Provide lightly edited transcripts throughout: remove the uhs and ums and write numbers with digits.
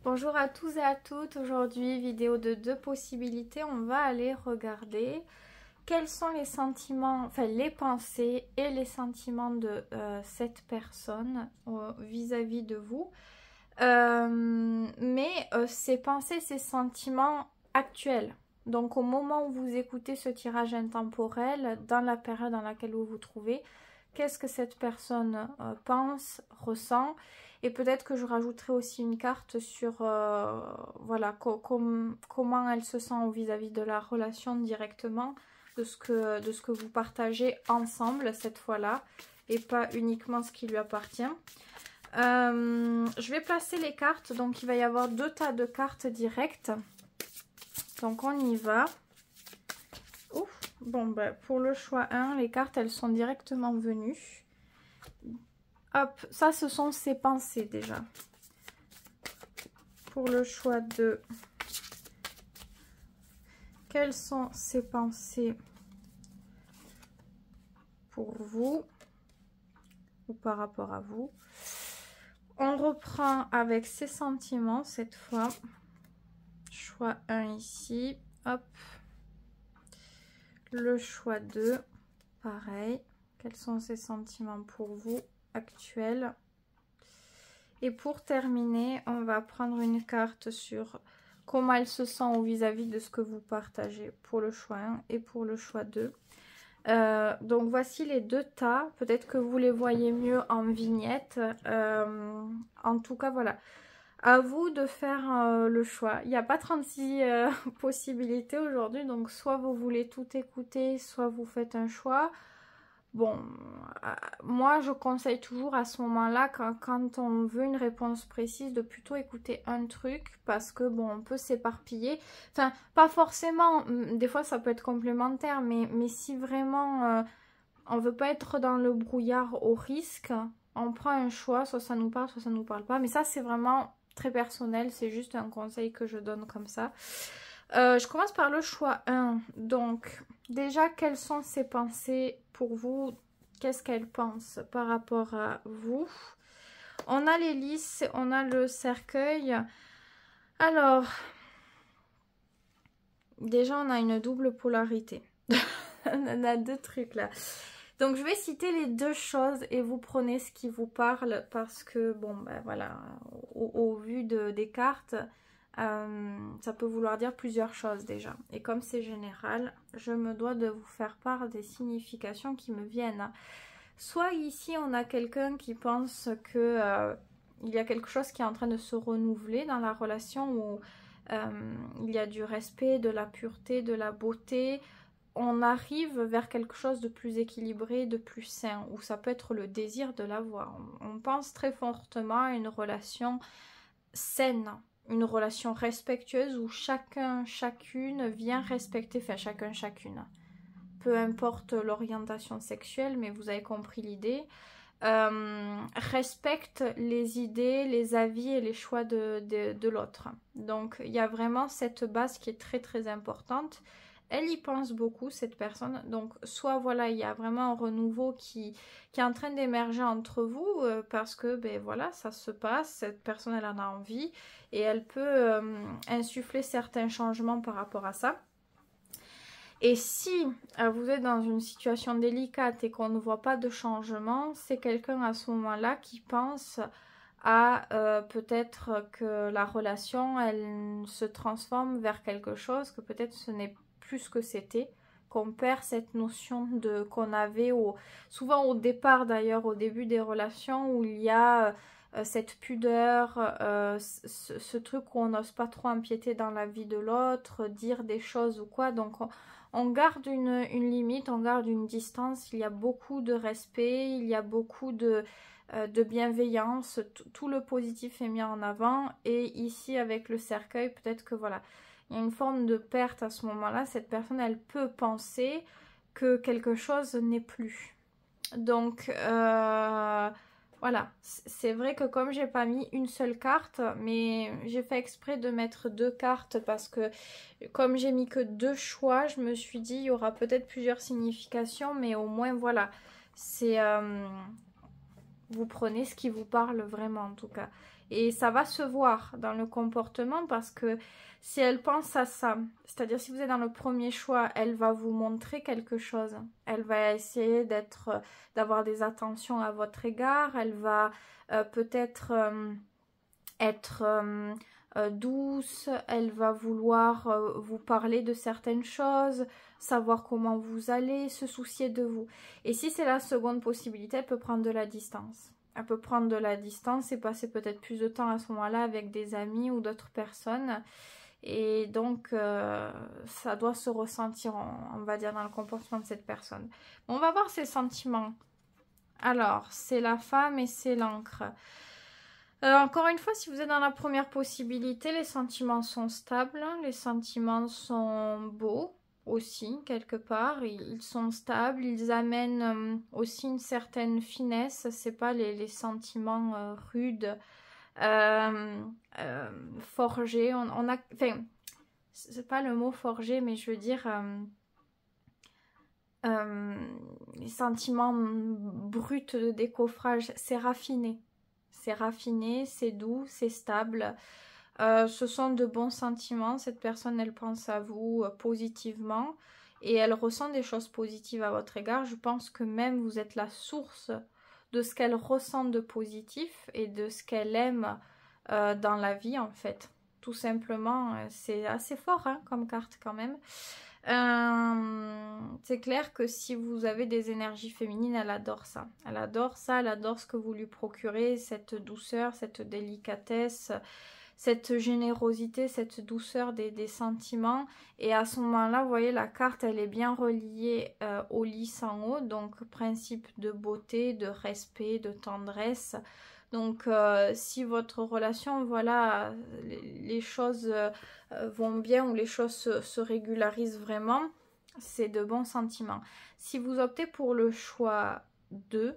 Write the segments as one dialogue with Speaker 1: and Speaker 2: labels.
Speaker 1: Bonjour à tous et à toutes, aujourd'hui vidéo de deux possibilités, on va aller regarder quels sont les sentiments, enfin les pensées et les sentiments de cette personne vis-à-vis de vous. Ces pensées, ces sentiments actuels. Donc au moment où vous écoutez ce tirage intemporel, dans la période dans laquelle vous vous trouvez, qu'est-ce que cette personne pense, ressent, et peut-être que je rajouterai aussi une carte sur voilà, comment elle se sent vis-à-vis de la relation directement, de ce que vous partagez ensemble cette fois-là, et pas uniquement ce qui lui appartient. Je vais placer les cartes, donc il va y avoir deux tas de cartes directes. Donc on y va. Ouf. Bon, ben, pour le choix 1, les cartes elles sont directement venues. Hop, ça ce sont ses pensées déjà. Pour le choix 2, quelles sont ses pensées pour vous ou par rapport à vous? On reprend avec ses sentiments cette fois. Choix 1 ici, hop. Le choix 2, pareil. Quels sont ses sentiments pour vous actuels? Et pour terminer, on va prendre une carte sur comment elle se sent vis-à-vis de ce que vous partagez pour le choix 1 et pour le choix 2. Donc voici les deux tas. Peut-être que vous les voyez mieux en vignette. En tout cas, voilà. À vous de faire le choix. Il n'y a pas 36 possibilités aujourd'hui. Donc soit vous voulez tout écouter, soit vous faites un choix. Bon, moi je conseille toujours à ce moment-là, quand on veut une réponse précise, de plutôt écouter un truc, parce que bon, on peut s'éparpiller. Enfin, pas forcément, des fois ça peut être complémentaire, mais si vraiment on veut pas être dans le brouillard au risque, on prend un choix, soit ça nous parle, soit ça nous parle pas. Mais ça c'est vraiment très personnel, c'est juste un conseil que je donne comme ça. Je commence par le choix 1. Donc, déjà, quelles sont ses pensées pour vous? Qu'est-ce qu'elle pense par rapport à vous? On a les lys, on a le cercueil. Alors, déjà, on a une double polarité. On a deux trucs là. Donc, je vais citer les deux choses et vous prenez ce qui vous parle parce que, bon, ben voilà, au vu des cartes... ça peut vouloir dire plusieurs choses déjà. Et comme c'est général, je me dois de vous faire part des significations qui me viennent. Soit ici, on a quelqu'un qui pense que il y a quelque chose qui est en train de se renouveler dans la relation où il y a du respect, de la pureté, de la beauté. On arrive vers quelque chose de plus équilibré, de plus sain, où ça peut être le désir de l'avoir. On pense très fortement à une relation saine, une relation respectueuse où chacun, chacune vient respecter, enfin chacun, chacune, peu importe l'orientation sexuelle, mais vous avez compris l'idée, respecte les idées, les avis et les choix de l'autre. Donc il y a vraiment cette base qui est très très importante. Elle y pense beaucoup, cette personne. Donc, soit voilà, il y a vraiment un renouveau qui est en train d'émerger entre vous parce que, ben voilà, ça se passe. Cette personne, elle en a envie et elle peut insuffler certains changements par rapport à ça. Et si vous êtes dans une situation délicate et qu'on ne voit pas de changement, c'est quelqu'un à ce moment-là qui pense à peut-être que la relation, elle se transforme vers quelque chose, que peut-être ce n'est plus ce que c'était, qu'on perd cette notion de qu'on avait souvent au départ d'ailleurs, au début des relations où il y a cette pudeur, ce truc où on n'ose pas trop empiéter dans la vie de l'autre, dire des choses ou quoi. Donc on garde une limite, on garde une distance, il y a beaucoup de respect, il y a beaucoup de bienveillance, tout le positif est mis en avant. Et ici avec le cercueil, peut-être que voilà, il y a une forme de perte à ce moment-là. Cette personne, elle peut penser que quelque chose n'est plus. Donc voilà, c'est vrai que comme j'ai pas mis une seule carte, mais j'ai fait exprès de mettre deux cartes parce que comme j'ai mis que deux choix, je me suis dit il y aura peut-être plusieurs significations, mais au moins voilà, c'est vous prenez ce qui vous parle vraiment en tout cas. Et ça va se voir dans le comportement parce que si elle pense à ça, c'est-à-dire si vous êtes dans le premier choix, elle va vous montrer quelque chose. Elle va essayer d'avoir des attentions à votre égard. Elle va peut-être être douce. Elle va vouloir vous parler de certaines choses, savoir comment vous allez, se soucier de vous. Et si c'est la seconde possibilité, elle peut prendre de la distance. Elle peut prendre de la distance et passer peut-être plus de temps à ce moment-là avec des amis ou d'autres personnes. Et donc, ça doit se ressentir, on va dire, dans le comportement de cette personne. On va voir ses sentiments. Alors, c'est la femme et c'est l'encre. Encore une fois, si vous êtes dans la première possibilité, les sentiments sont stables, les sentiments sont beaux aussi, quelque part. Ils sont stables, ils amènent aussi une certaine finesse. C'est pas les sentiments rudes. Forgé, on a, enfin, c'est pas le mot forgé, mais je veux dire les sentiments bruts de décoffrage, c'est raffiné, c'est doux, c'est stable. Ce sont de bons sentiments. Cette personne, elle pense à vous positivement et elle ressent des choses positives à votre égard. Je pense que même vous êtes la source de ce qu'elle ressent de positif et de ce qu'elle aime dans la vie, en fait. Tout simplement, c'est assez fort hein, comme carte quand même. C'est clair que si vous avez des énergies féminines, elle adore ça. Elle adore ça, elle adore ce que vous lui procurez, cette douceur, cette délicatesse, cette générosité, cette douceur des sentiments. Et à ce moment-là, vous voyez, la carte, elle est bien reliée au lys en haut. Donc, principe de beauté, de respect, de tendresse. Donc, si votre relation, voilà, les choses vont bien ou les choses se régularisent vraiment, c'est de bons sentiments. Si vous optez pour le choix 2,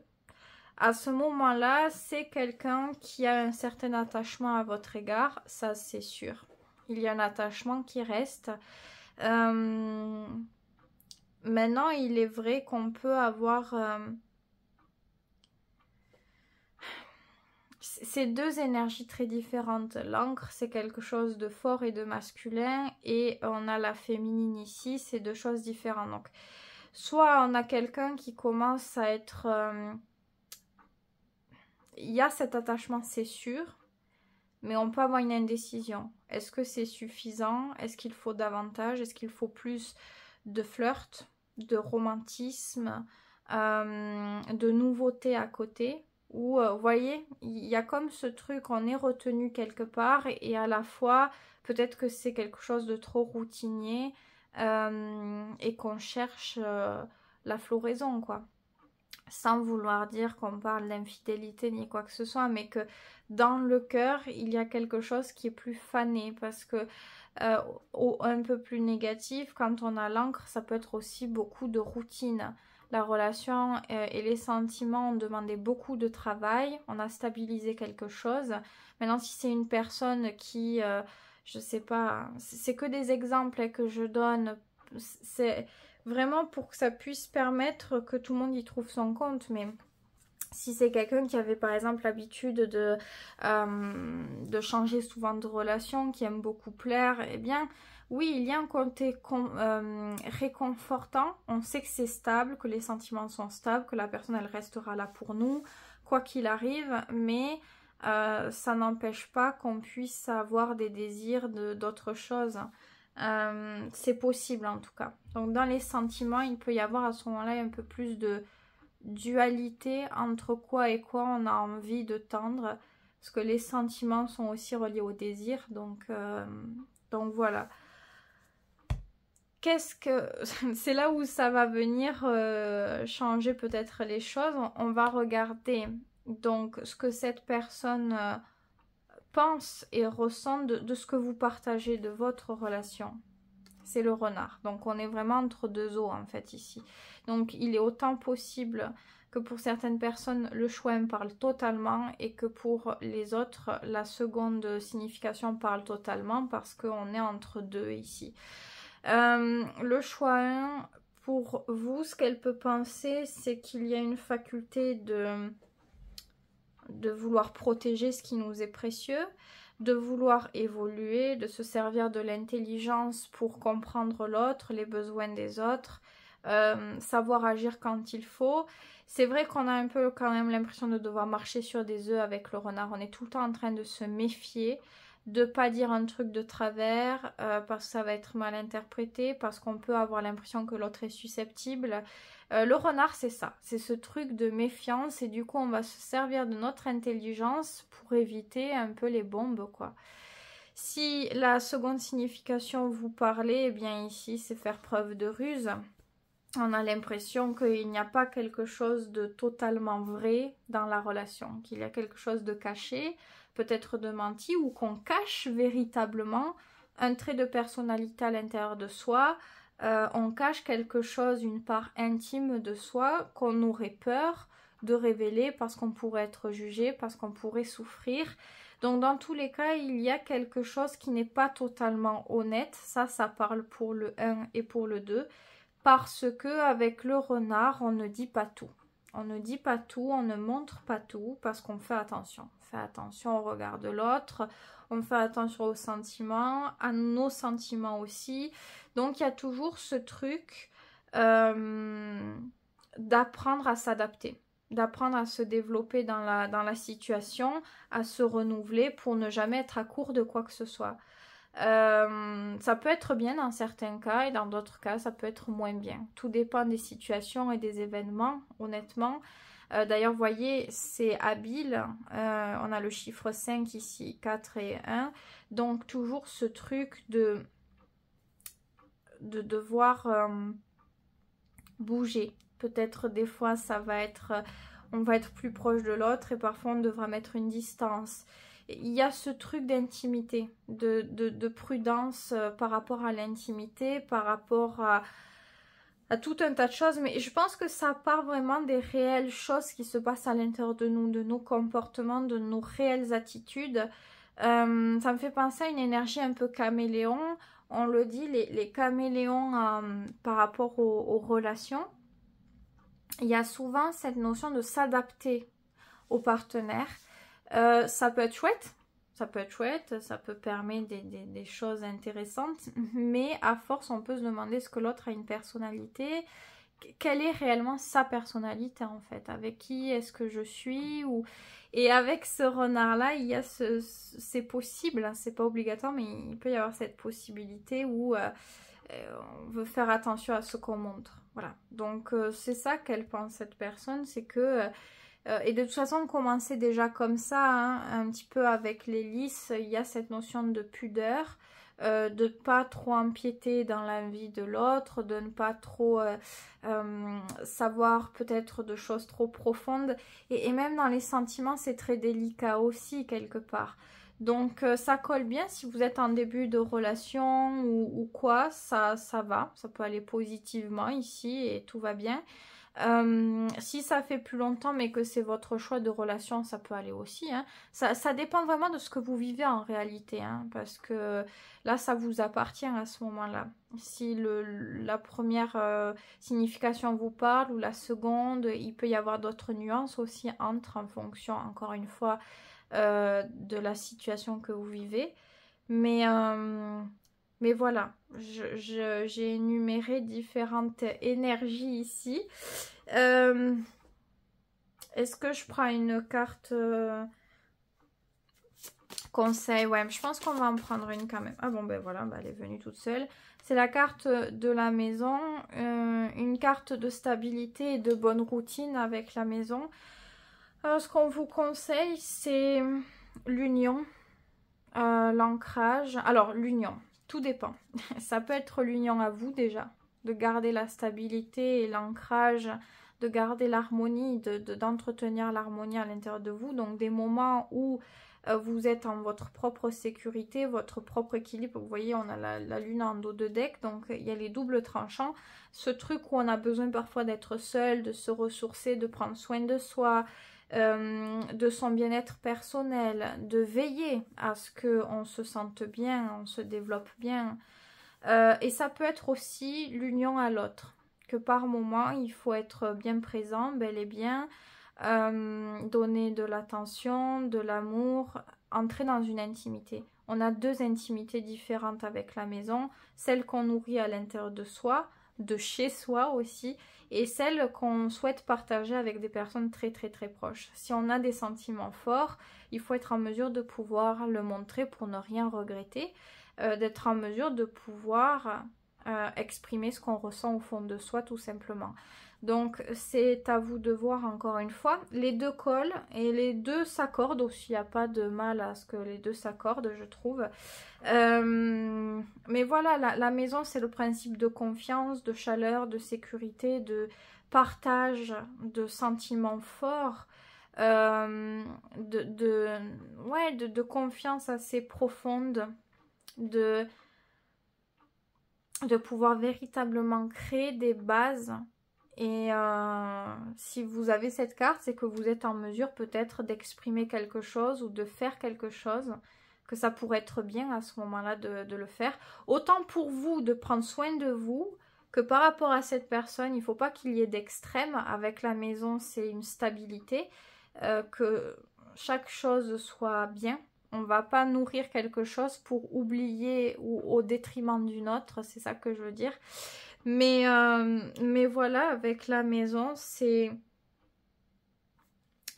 Speaker 1: à ce moment-là, c'est quelqu'un qui a un certain attachement à votre égard, ça c'est sûr. Il y a un attachement qui reste. Maintenant, il est vrai qu'on peut avoir... c'est deux énergies très différentes. L'encre, c'est quelque chose de fort et de masculin, et on a la féminine ici, c'est deux choses différentes. Donc, soit on a quelqu'un qui commence à être... il y a cet attachement, c'est sûr, mais on peut avoir une indécision. Est-ce que c'est suffisant? Est-ce qu'il faut davantage? Est-ce qu'il faut plus de flirt, de romantisme, de nouveauté à côté? Où, vous voyez, il y a comme ce truc, on est retenu quelque part et à la fois, peut-être que c'est quelque chose de trop routinier et qu'on cherche la floraison, quoi. Sans vouloir dire qu'on parle d'infidélité ni quoi que ce soit, mais que dans le cœur, il y a quelque chose qui est plus fané parce que un peu plus négatif, quand on a l'encre, ça peut être aussi beaucoup de routine. La relation et les sentiments ont demandé beaucoup de travail, on a stabilisé quelque chose. Maintenant, si c'est une personne qui, je sais pas, c'est que des exemples que je donne, c'est vraiment pour que ça puisse permettre que tout le monde y trouve son compte, mais... Si c'est quelqu'un qui avait par exemple l'habitude de changer souvent de relation, qui aime beaucoup plaire, eh bien oui, il y a un côté réconfortant. On sait que c'est stable, que les sentiments sont stables, que la personne elle restera là pour nous, quoi qu'il arrive, mais ça n'empêche pas qu'on puisse avoir des désirs d'autres choses. C'est possible en tout cas. Donc dans les sentiments, il peut y avoir à ce moment-là un peu plus de dualité entre quoi et quoi on a envie de tendre, parce que les sentiments sont aussi reliés au désir, donc voilà. Qu'est-ce que... c'est là où ça va venir changer peut-être les choses. On va regarder donc ce que cette personne pense et ressent de ce que vous partagez de votre relation. C'est le renard. Donc on est vraiment entre deux eaux en fait ici. Donc il est autant possible que pour certaines personnes le choix parle totalement et que pour les autres la seconde signification parle totalement parce qu'on est entre deux ici. Le choix 1, pour vous, ce qu'elle peut penser, c'est qu'il y a une faculté de... de vouloir protéger ce qui nous est précieux, de vouloir évoluer, de se servir de l'intelligence pour comprendre l'autre, les besoins des autres, savoir agir quand il faut. C'est vrai qu'on a un peu quand même l'impression de devoir marcher sur des œufs avec le renard. On est tout le temps en train de se méfier, de pas dire un truc de travers parce que ça va être mal interprété, parce qu'on peut avoir l'impression que l'autre est susceptible. Le renard, c'est ça, c'est ce truc de méfiance et du coup on va se servir de notre intelligence pour éviter un peu les bombes, quoi. Si la seconde signification vous parlait, eh bien ici c'est faire preuve de ruse. On a l'impression qu'il n'y a pas quelque chose de totalement vrai dans la relation, qu'il y a quelque chose de caché, peut-être de menti, ou qu'on cache véritablement un trait de personnalité à l'intérieur de soi. On cache quelque chose, une part intime de soi qu'on aurait peur de révéler parce qu'on pourrait être jugé, parce qu'on pourrait souffrir. Donc dans tous les cas, il y a quelque chose qui n'est pas totalement honnête. Ça parle pour le 1 et pour le 2. Parce que avec le renard, on ne dit pas tout. On ne dit pas tout, on ne montre pas tout parce qu'on fait attention. On fait attention au regard de l'autre, on fait attention aux sentiments, à nos sentiments aussi. Donc il y a toujours ce truc d'apprendre à s'adapter, d'apprendre à se développer dans la situation, à se renouveler pour ne jamais être à court de quoi que ce soit. Ça peut être bien dans certains cas et dans d'autres cas ça peut être moins bien. Tout dépend des situations et des événements, honnêtement. D'ailleurs, vous voyez, c'est habile. On a le chiffre 5 ici, 4 et 1. Donc, toujours ce truc de devoir bouger. Peut-être des fois, ça va être... on va être plus proche de l'autre et parfois, on devra mettre une distance. Il y a ce truc d'intimité, de prudence par rapport à l'intimité, par rapport à tout un tas de choses, mais je pense que ça part vraiment des réelles choses qui se passent à l'intérieur de nous, de nos comportements, de nos réelles attitudes. Ça me fait penser à une énergie un peu caméléon. On le dit, les caméléons par rapport aux relations. Il y a souvent cette notion de s'adapter au partenaire. Ça peut être chouette, ça peut permettre des choses intéressantes, mais à force on peut se demander est-ce que l'autre a une personnalité, quelle est réellement sa personnalité en fait, avec qui est-ce que je suis Et avec ce renard là il y a c'est possible, hein, c'est pas obligatoire mais il peut y avoir cette possibilité où on veut faire attention à ce qu'on montre, voilà. Donc c'est ça qu'elle pense cette personne, c'est que et de toute façon, commencer déjà comme ça, hein, un petit peu avec les lys, il y a cette notion de pudeur, de ne pas trop empiéter dans la vie de l'autre, de ne pas trop savoir peut-être de choses trop profondes. Et même dans les sentiments, c'est très délicat aussi, quelque part. Donc ça colle bien si vous êtes en début de relation ou quoi, ça va, ça peut aller positivement ici et tout va bien. Si ça fait plus longtemps mais que c'est votre choix de relation, ça peut aller aussi, hein. Ça dépend vraiment de ce que vous vivez en réalité, hein, parce que là ça vous appartient à ce moment-là. Si la première signification vous parle ou la seconde, il peut y avoir d'autres nuances aussi entre en fonction encore une fois de la situation que vous vivez. Mais voilà, j'ai énuméré différentes énergies ici. Est-ce que je prends une carte conseil? Ouais, je pense qu'on va en prendre une quand même. Ah bon, ben voilà, elle est venue toute seule. C'est la carte de la maison, une carte de stabilité et de bonne routine avec la maison. Alors, ce qu'on vous conseille, c'est l'union, l'ancrage. Alors, l'union, tout dépend. Ça peut être l'union à vous déjà, de garder la stabilité et l'ancrage, de garder l'harmonie, d'entretenir l'harmonie à l'intérieur de vous. Donc, des moments où vous êtes en votre propre sécurité, votre propre équilibre. Vous voyez, on a la lune en dos de deck, donc il y a les doubles tranchants. Ce truc où on a besoin parfois d'être seul, de se ressourcer, de prendre soin de soi, de son bien-être personnel, de veiller à ce qu'on se sente bien, on se développe bien. Et ça peut être aussi l'union à l'autre, que par moment il faut être bien présent, bel et bien, donner de l'attention, de l'amour, entrer dans une intimité. On a deux intimités différentes avec la maison, celle qu'on nourrit à l'intérieur de soi, de chez soi aussi, et celle qu'on souhaite partager avec des personnes très très très proches. Si on a des sentiments forts, il faut être en mesure de pouvoir le montrer pour ne rien regretter, d'être en mesure de pouvoir exprimer ce qu'on ressent au fond de soi tout simplement. Donc c'est à vous de voir encore une fois. Les deux collent et les deux s'accordent aussi. Il n'y a pas de mal à ce que les deux s'accordent, je trouve. Mais voilà, la maison, c'est le principe de confiance, de chaleur, de sécurité, de partage, de sentiments forts, de confiance assez profonde, de pouvoir véritablement créer des bases. Et si vous avez cette carte, c'est que vous êtes en mesure peut-être d'exprimer quelque chose ou de faire quelque chose, que ça pourrait être bien à ce moment-là de le faire. Autant pour vous de prendre soin de vous, que par rapport à cette personne, il ne faut pas qu'il y ait d'extrême. Avec la maison, c'est une stabilité, que chaque chose soit bien. On ne va pas nourrir quelque chose pour oublier ou au détriment d'une autre, c'est ça que je veux dire. Mais voilà, avec la maison, c'est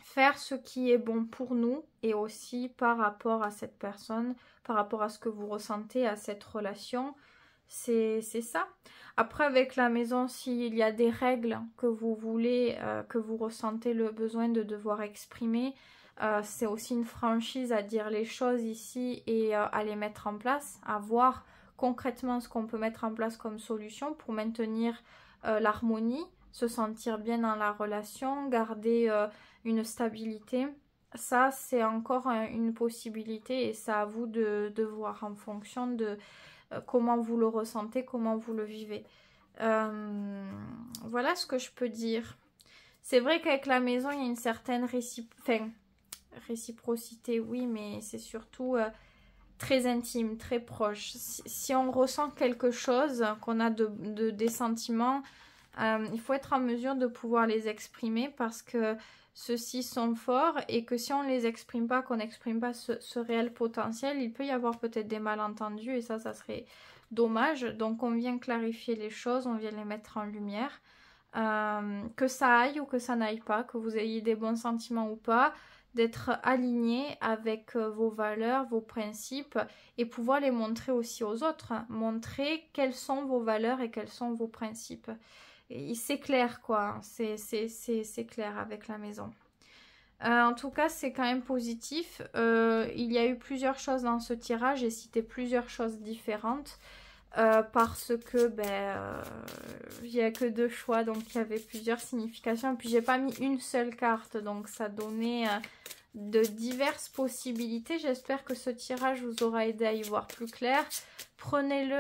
Speaker 1: faire ce qui est bon pour nous et aussi par rapport à cette personne, par rapport à ce que vous ressentez, à cette relation, c'est ça. Après, avec la maison, s'il y a des règles que vous voulez, que vous ressentez le besoin de devoir exprimer, c'est aussi une franchise à dire les choses ici et à les mettre en place, à voir concrètement ce qu'on peut mettre en place comme solution pour maintenir l'harmonie, se sentir bien dans la relation, garder une stabilité. Ça, c'est encore une possibilité et c'est à vous de voir en fonction de comment vous le ressentez, comment vous le vivez. Voilà ce que je peux dire. C'est vrai qu'avec la maison, il y a une certaine réciprocité, oui, mais c'est surtout très intime, très proche. Si on ressent quelque chose, qu'on a des sentiments, il faut être en mesure de pouvoir les exprimer parce que ceux-ci sont forts et que si on ne les exprime pas, qu'on n'exprime pas ce réel potentiel, il peut y avoir peut-être des malentendus et ça serait dommage. Donc on vient clarifier les choses, on vient les mettre en lumière. Que ça aille ou que ça n'aille pas, que vous ayez des bons sentiments ou pas, d'être aligné avec vos valeurs, vos principes et pouvoir les montrer aussi aux autres. Montrer quelles sont vos valeurs et quels sont vos principes. C'est clair quoi, c'est clair avec la maison. En tout cas, c'est quand même positif. Il y a eu plusieurs choses dans ce tirage, j'ai cité plusieurs choses différentes. Parce que il n'y a que deux choix, donc il y avait plusieurs significations. Puis j'ai pas mis une seule carte, donc ça donnait de diverses possibilités. J'espère que ce tirage vous aura aidé à y voir plus clair. Prenez-le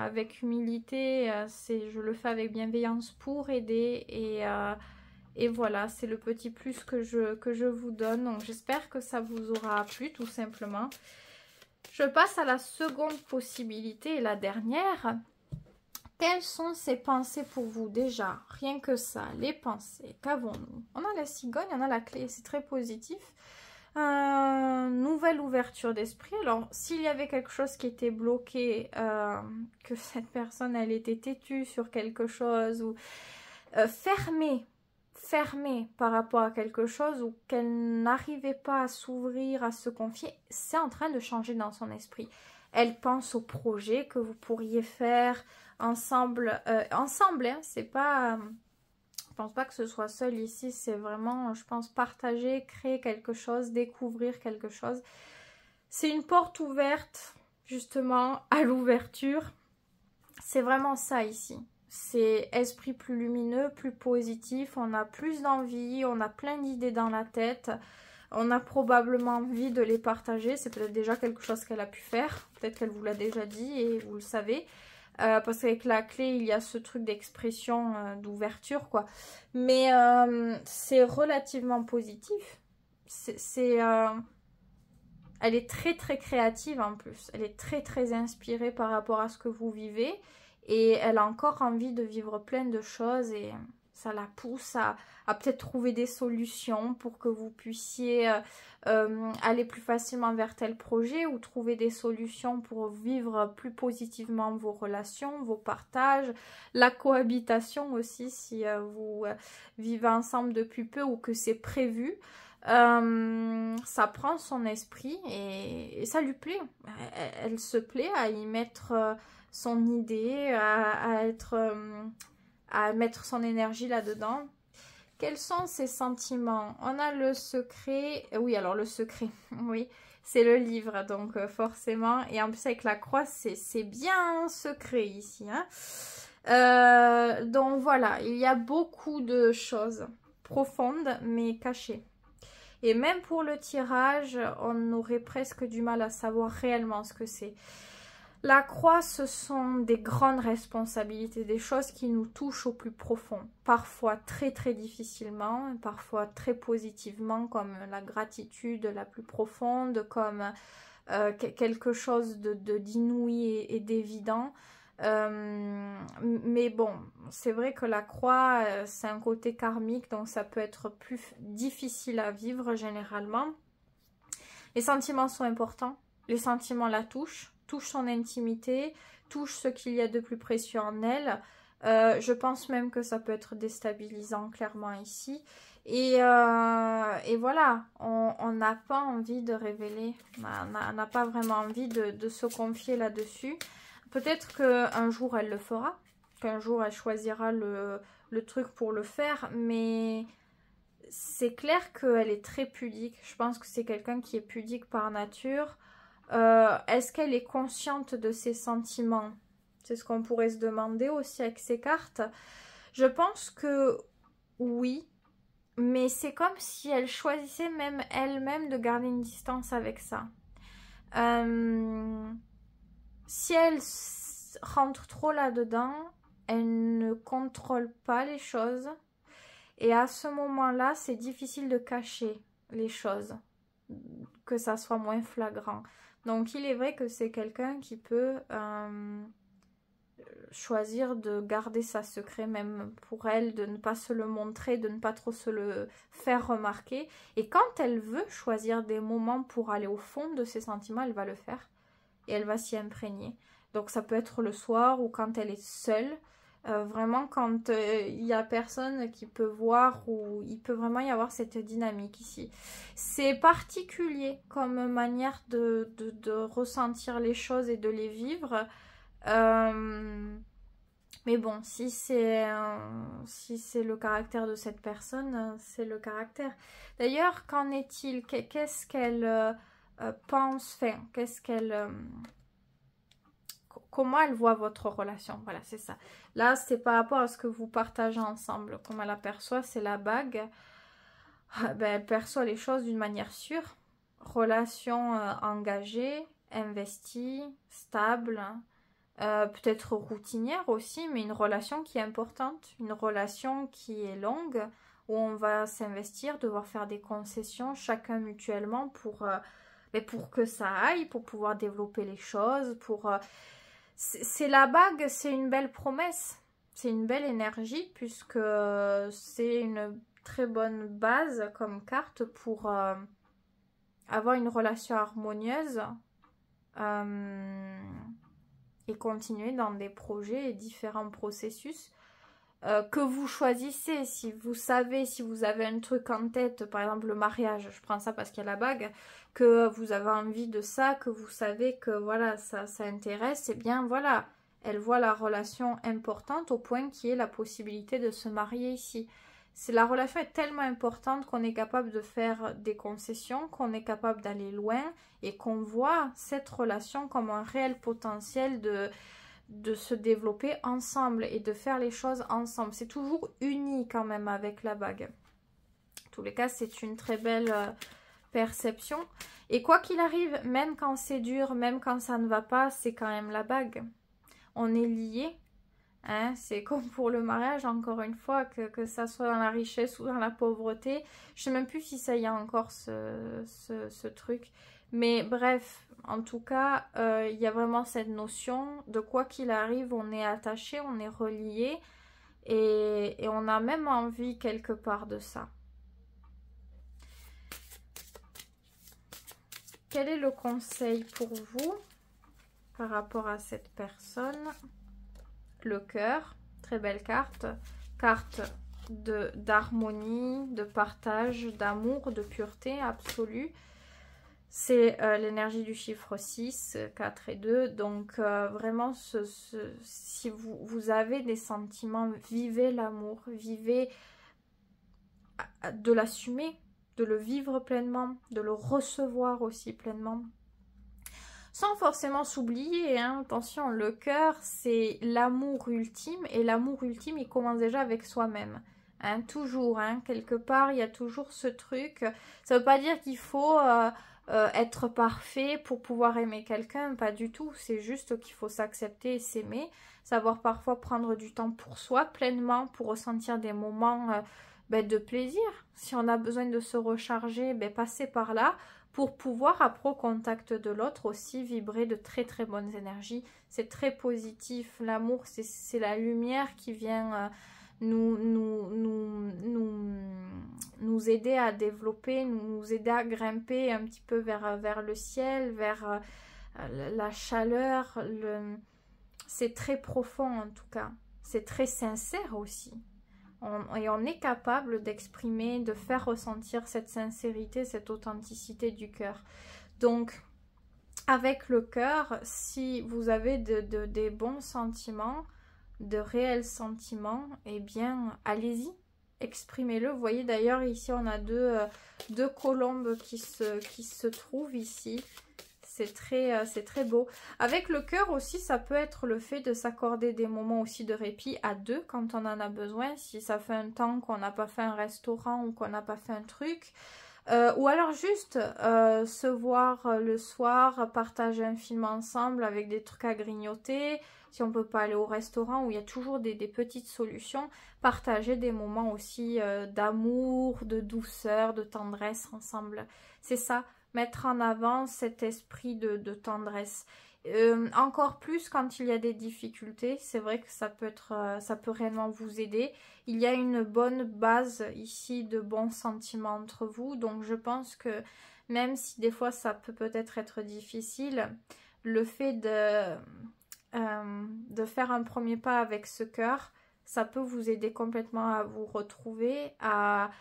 Speaker 1: avec humilité, je le fais avec bienveillance pour aider et voilà, c'est le petit plus que je vous donne. Donc j'espère que ça vous aura plu tout simplement. Je passe à la seconde possibilité et la dernière. Quelles sont ces pensées pour vous déjà? Rien que ça, les pensées, qu'avons-nous? On a la cigogne, on a la clé, c'est très positif. Nouvelle ouverture d'esprit. Alors, s'il y avait quelque chose qui était bloqué, que cette personne, elle était têtue sur quelque chose ou fermée par rapport à quelque chose ou qu'elle n'arrivait pas à s'ouvrir, à se confier, c'est en train de changer dans son esprit. Elle pense au projet que vous pourriez faire ensemble, hein, c'est pas... je pense pas que ce soit seul ici, c'est vraiment, je pense, partager, créer quelque chose, découvrir quelque chose. C'est une porte ouverte, justement, à l'ouverture. C'est vraiment ça ici. C'est esprit plus lumineux, plus positif, on a plus d'envie, on a plein d'idées dans la tête, on a probablement envie de les partager, c'est peut-être déjà quelque chose qu'elle a pu faire, peut-être qu'elle vous l'a déjà dit et vous le savez, parce qu'avec la clé il y a ce truc d'expression, d'ouverture quoi, mais c'est relativement positif, elle est très très créative en plus, elle est très très inspirée par rapport à ce que vous vivez. Et elle a encore envie de vivre plein de choses et Ça la pousse à peut-être trouver des solutions pour que vous puissiez aller plus facilement vers tel projet ou trouver des solutions pour vivre plus positivement vos relations, vos partages, la cohabitation aussi si vous vivez ensemble depuis peu ou que c'est prévu. Ça prend son esprit et ça lui plaît. Elle se plaît à y mettre son idée, à mettre son énergie là-dedans. Quels sont ses sentiments? On a le secret. Oui, alors le secret, oui, c'est le livre, donc forcément. Et en plus avec la croix, c'est bien secret ici. Hein. Donc voilà, il y a beaucoup de choses profondes mais cachées. Et même pour le tirage, on aurait presque du mal à savoir réellement ce que c'est. La croix, ce sont des grandes responsabilités, des choses qui nous touchent au plus profond. Parfois très très difficilement, parfois très positivement, comme la gratitude la plus profonde, comme quelque chose d'inouï et d'évident. Mais bon, c'est vrai que la croix, c'est un côté karmique, donc ça peut être plus difficile à vivre généralement. Les sentiments sont importants, les sentiments la touchent son intimité, touche ce qu'il y a de plus précieux en elle. Je pense même que ça peut être déstabilisant clairement ici. Et voilà, on n'a pas envie de révéler, on n'a pas vraiment envie de se confier là-dessus. Peut-être qu'un jour elle le fera, qu'un jour elle choisira le truc pour le faire, mais c'est clair qu'elle est très pudique. Je pense que c'est quelqu'un qui est pudique par nature. Est-ce qu'elle est consciente de ses sentiments? C'est ce qu'on pourrait se demander aussi avec ces cartes. Je pense que oui, mais c'est comme si elle choisissait même elle-même de garder une distance avec ça. Si elle rentre trop là-dedans, elle ne contrôle pas les choses. Et à ce moment-là, c'est difficile de cacher les choses, que ça soit moins flagrant. Donc il est vrai que c'est quelqu'un qui peut choisir de garder ça secret, même pour elle, de ne pas se le montrer, de ne pas trop se le faire remarquer. Et quand elle veut choisir des moments pour aller au fond de ses sentiments, elle va le faire. Et elle va s'y imprégner. Donc ça peut être le soir ou quand elle est seule. Vraiment quand il n'y a personne qui peut voir, ou il peut vraiment y avoir cette dynamique ici. C'est particulier comme manière de ressentir les choses et de les vivre. Mais bon, si c'est le caractère de cette personne, c'est le caractère. D'ailleurs, qu'en est-il? Qu'est-ce qu'elle pense, enfin, qu'est-ce qu'elle... comment elle voit votre relation? Voilà, c'est ça. Là, c'est par rapport à ce que vous partagez ensemble. Comment elle aperçoit, c'est la bague. Elle perçoit les choses d'une manière sûre. Relation engagée, investie, stable, peut-être routinière aussi, mais une relation qui est importante. Une relation qui est longue, où on va s'investir, devoir faire des concessions, chacun mutuellement pour que ça aille, pour pouvoir développer les choses, pour... c'est la bague, c'est une belle promesse, c'est une belle énergie puisque c'est une très bonne base comme carte pour avoir une relation harmonieuse et continuer dans des projets et différents processus que vous choisissez. Si vous savez, si vous avez un truc en tête, par exemple le mariage, je prends ça parce qu'il y a la bague, que vous avez envie de ça, que vous savez que voilà, ça intéresse, et bien voilà, elle voit la relation importante au point qu'il y ait la possibilité de se marier ici. La relation est tellement importante qu'on est capable de faire des concessions, qu'on est capable d'aller loin et qu'on voit cette relation comme un réel potentiel de se développer ensemble et de faire les choses ensemble. C'est toujours uni quand même avec la bague. En tous les cas, c'est une très belle perception. Et quoi qu'il arrive, même quand c'est dur, même quand ça ne va pas, c'est quand même la bague. On est liés. Hein, c'est comme pour le mariage, encore une fois, que ça soit dans la richesse ou dans la pauvreté. Je sais même plus si ça y a encore ce truc. Mais bref, en tout cas, il y a vraiment cette notion de quoi qu'il arrive, on est attaché, on est relié. Et on a même envie quelque part de ça. Quel est le conseil pour vous par rapport à cette personne? Le cœur, très belle carte. Carte d'harmonie, de partage, d'amour, de pureté absolue. C'est l'énergie du chiffre 6, 4 et 2. Donc vraiment, si vous avez des sentiments, vivez l'amour, vivez de l'assumer, de le vivre pleinement, de le recevoir aussi pleinement. Sans forcément s'oublier, hein, attention, le cœur, c'est l'amour ultime. Et l'amour ultime, il commence déjà avec soi-même. Hein, toujours, hein, quelque part, il y a toujours ce truc. Ça ne veut pas dire qu'il faut être parfait pour pouvoir aimer quelqu'un, pas du tout. C'est juste qu'il faut s'accepter et s'aimer. Savoir parfois prendre du temps pour soi pleinement, pour ressentir des moments de plaisir. Si on a besoin de se recharger, passer par là pour pouvoir, après au contact de l'autre, aussi vibrer de très très bonnes énergies. C'est très positif. L'amour, c'est la lumière qui vient nous aider à développer, nous aider à grimper un petit peu vers le ciel, vers la chaleur. C'est très profond en tout cas. C'est très sincère aussi. Et on est capable d'exprimer, de faire ressentir cette sincérité, cette authenticité du cœur. Donc, avec le cœur, si vous avez des bons sentiments, de réels sentiments, eh bien, allez-y, exprimez-le. Vous voyez d'ailleurs, ici, on a deux colombes qui se trouvent ici. C'est très beau. Avec le cœur aussi, ça peut être le fait de s'accorder des moments aussi de répit à deux quand on en a besoin. Si ça fait un temps qu'on n'a pas fait un restaurant ou qu'on n'a pas fait un truc. Ou alors juste se voir le soir, partager un film ensemble avec des trucs à grignoter. Si on ne peut pas aller au restaurant, où il y a toujours des petites solutions. Partager des moments aussi d'amour, de douceur, de tendresse ensemble. C'est ça. Mettre en avant cet esprit de tendresse. Encore plus quand il y a des difficultés, c'est vrai que ça peut réellement vous aider. Il y a une bonne base ici de bons sentiments entre vous, donc je pense que même si des fois ça peut-être être difficile, le fait de faire un premier pas avec ce cœur, ça peut vous aider complètement à vous retrouver, à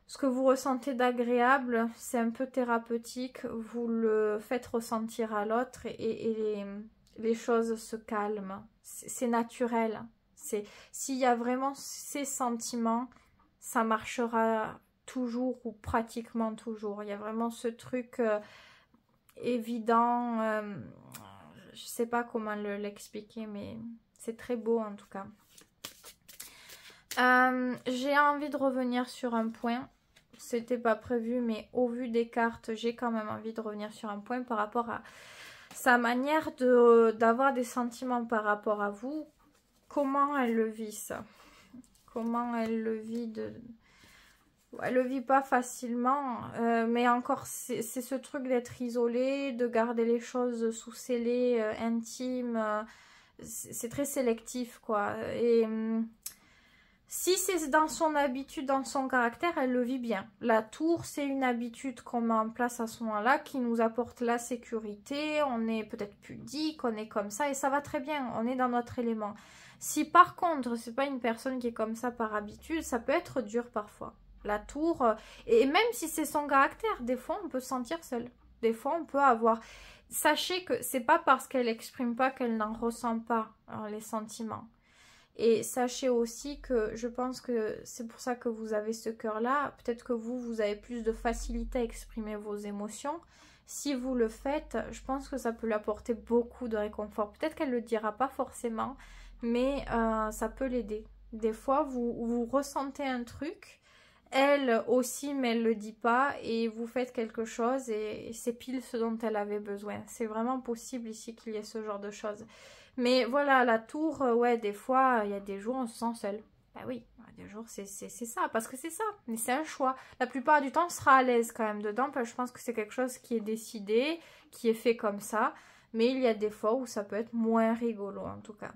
Speaker 1: ce que vous ressentez d'agréable, c'est un peu thérapeutique, vous le faites ressentir à l'autre et les choses se calment. C'est naturel. S'il y a vraiment ces sentiments, ça marchera toujours ou pratiquement toujours. Il y a vraiment ce truc évident, je ne sais pas comment l'expliquer, mais c'est très beau en tout cas. J'ai envie de revenir sur un point. C'était pas prévu, mais au vu des cartes, j'ai quand même envie de revenir sur un point par rapport à sa manière d'avoir des sentiments par rapport à vous. Comment elle le vit ça? Comment elle le vit Elle le vit pas facilement, mais encore c'est ce truc d'être isolé, de garder les choses sous scellé, intime. C'est très sélectif quoi. Et si c'est dans son habitude, dans son caractère, elle le vit bien. La tour, c'est une habitude qu'on met en place à ce moment-là qui nous apporte la sécurité. On est peut-être pudique, on est comme ça et ça va très bien. On est dans notre élément. Si par contre, c'est pas une personne qui est comme ça par habitude, ça peut être dur parfois. La tour, et même si c'est son caractère, des fois on peut se sentir seul. Des fois on peut avoir... Sachez que c'est pas parce qu'elle n'exprime pas qu'elle n'en ressent pas les sentiments. Et sachez aussi que je pense que c'est pour ça que vous avez ce cœur-là. Peut-être que vous avez plus de facilité à exprimer vos émotions. Si vous le faites, je pense que ça peut lui apporter beaucoup de réconfort. Peut-être qu'elle ne le dira pas forcément, mais ça peut l'aider. Des fois, vous ressentez un truc, elle aussi, mais elle ne le dit pas, et vous faites quelque chose, et c'est pile ce dont elle avait besoin. C'est vraiment possible ici qu'il y ait ce genre de choses. Mais voilà, la tour, ouais, des fois, il y a des jours, on se sent seul. Ben oui, des jours, c'est ça, parce que c'est ça. Mais c'est un choix. La plupart du temps, on sera à l'aise quand même dedans, parce que je pense que c'est quelque chose qui est décidé, qui est fait comme ça. Mais il y a des fois où ça peut être moins rigolo, en tout cas.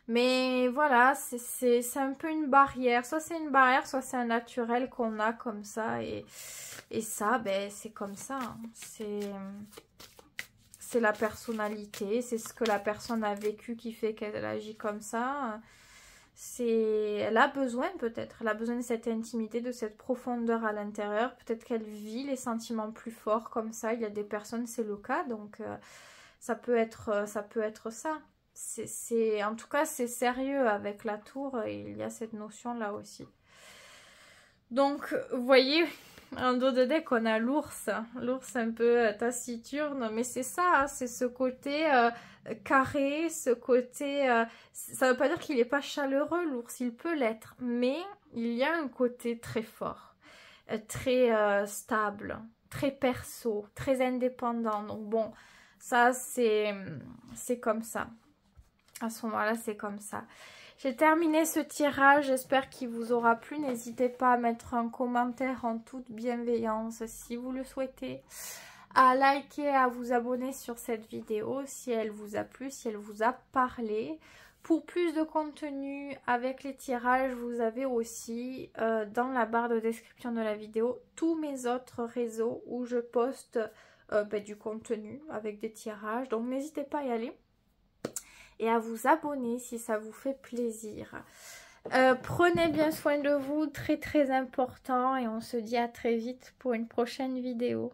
Speaker 1: Mais voilà, c'est un peu une barrière. Soit c'est une barrière, soit c'est un naturel qu'on a comme ça. Et ça, ben, c'est comme ça. Hein. C'est la personnalité. C'est ce que la personne a vécu qui fait qu'elle agit comme ça. Elle a besoin peut-être. Elle a besoin de cette intimité, de cette profondeur à l'intérieur. Peut-être qu'elle vit les sentiments plus forts comme ça. Il y a des personnes, c'est le cas. Donc, ça peut être ça. En tout cas, c'est sérieux avec la tour. Et il y a cette notion-là aussi. Donc, vous voyez, en dos de deck, on a l'ours. L'ours un peu taciturne. Mais c'est ça, hein, c'est ce côté carré, ce côté... ça veut pas dire qu'il n'est pas chaleureux, l'ours. Il peut l'être. Mais il y a un côté très fort, très stable, très perso, très indépendant. Donc bon, ça, c'est comme ça. À ce moment-là, c'est comme ça. J'ai terminé ce tirage, j'espère qu'il vous aura plu. N'hésitez pas à mettre un commentaire en toute bienveillance si vous le souhaitez. À liker, à vous abonner sur cette vidéo si elle vous a plu, si elle vous a parlé. Pour plus de contenu avec les tirages, vous avez aussi dans la barre de description de la vidéo tous mes autres réseaux où je poste du contenu avec des tirages. Donc n'hésitez pas à y aller. Et à vous abonner si ça vous fait plaisir. Prenez bien soin de vous, très très important. Et on se dit à très vite pour une prochaine vidéo.